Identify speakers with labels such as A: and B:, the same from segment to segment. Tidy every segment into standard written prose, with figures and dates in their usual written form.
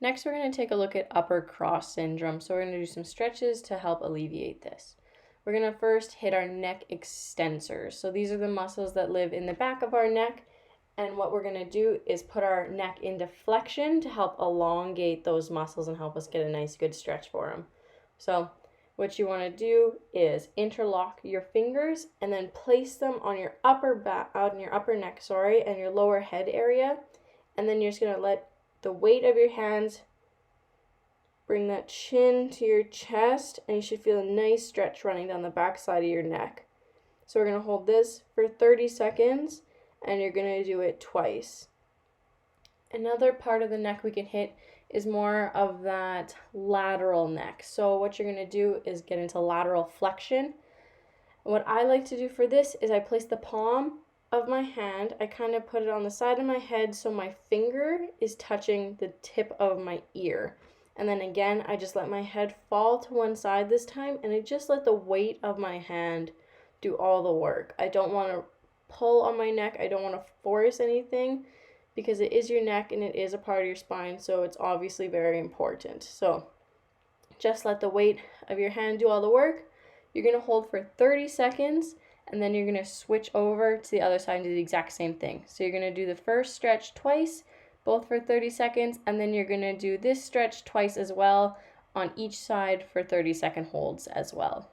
A: Next, we're going to take a look at upper cross syndrome. So we're going to do some stretches to help alleviate this. We're going to first hit our neck extensors. So these are the muscles that live in the back of our neck. And what we're going to do is put our neck into flexion to help elongate those muscles and help us get a nice good stretch for them. So what you want to do is interlock your fingers and then place them on your upper neck, and your lower head area. And then you're just going to let the weight of your hands bring that chin to your chest, and you should feel a nice stretch running down the back side of your neck. So we're going to hold this for 30 seconds, and you're going to do it twice. Another part of the neck we can hit is more of that lateral neck. So what you're going to do is get into lateral flexion. What I like to do for this is I place the palm of my hand, I kind of put it on the side of my head so my finger is touching the tip of my ear. And then again, I just let my head fall to one side this time, and I just let the weight of my hand do all the work. I don't want to pull on my neck. I don't want to force anything because it is your neck and it is a part of your spine, so it's obviously very important. So just let the weight of your hand do all the work. You're going to hold for 30 seconds, and then you're going to switch over to the other side and do the exact same thing. So you're going to do the first stretch twice, both for 30 seconds, and then you're going to do this stretch twice as well on each side for 30-second holds as well.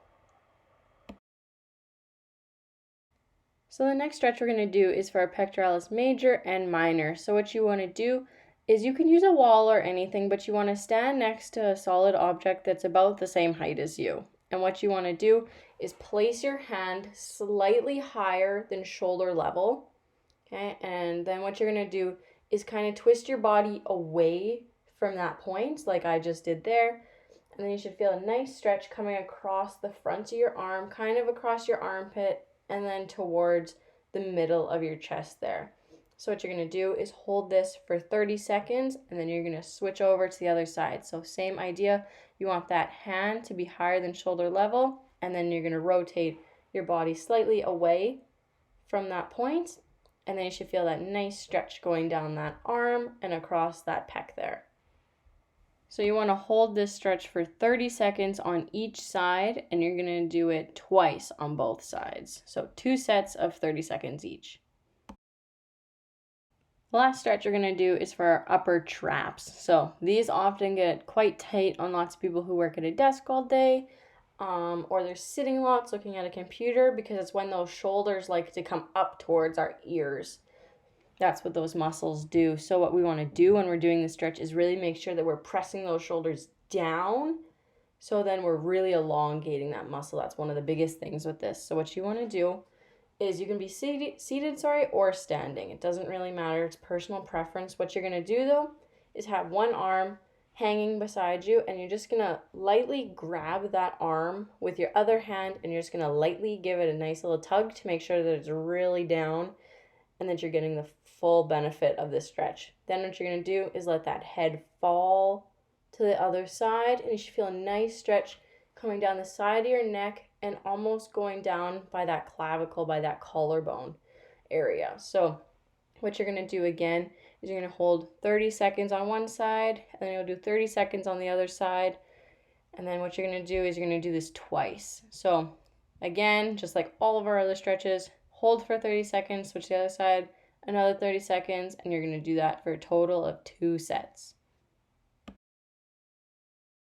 A: So the next stretch we're going to do is for our pectoralis major and minor. So what you want to do is you can use a wall or anything, but you want to stand next to a solid object that's about the same height as you. And what you want to do is place your hand slightly higher than shoulder level, okay? And then what you're going to do is kind of twist your body away from that point, like I just did there. And then you should feel a nice stretch coming across the front of your arm, kind of across your armpit, and then towards the middle of your chest there. So what you're going to do is hold this for 30 seconds, and then you're going to switch over to the other side. So same idea, you want that hand to be higher than shoulder level, and then you're going to rotate your body slightly away from that point, and then you should feel that nice stretch going down that arm and across that pec there. So you want to hold this stretch for 30 seconds on each side, and you're going to do it twice on both sides. So 2 sets of 30 seconds each. The last stretch you're going to do is for our upper traps. So these often get quite tight on lots of people who work at a desk all day, or they're sitting lots looking at a computer, because it's when those shoulders like to come up towards our ears. That's what those muscles do. So what we want to do when we're doing this stretch is really make sure that we're pressing those shoulders down, so then we're really elongating that muscle. That's one of the biggest things with this. So what you want to do is you can be seated or standing. It doesn't really matter. It's personal preference. What you're going to do though is have one arm hanging beside you, and you're just going to lightly grab that arm with your other hand, and you're just going to lightly give it a nice little tug to make sure that it's really down and that you're getting the full benefit of this stretch. Then what you're going to do is let that head fall to the other side, and you should feel a nice stretch coming down the side of your neck and almost going down by that clavicle, by that collarbone area. So what you're going to do again is you're going to hold 30 seconds on one side, and then you'll do 30 seconds on the other side. And then what you're going to do is you're going to do this twice. So again, just like all of our other stretches, hold for 30 seconds, switch to the other side, another 30 seconds, and you're going to do that for a total of 2 sets.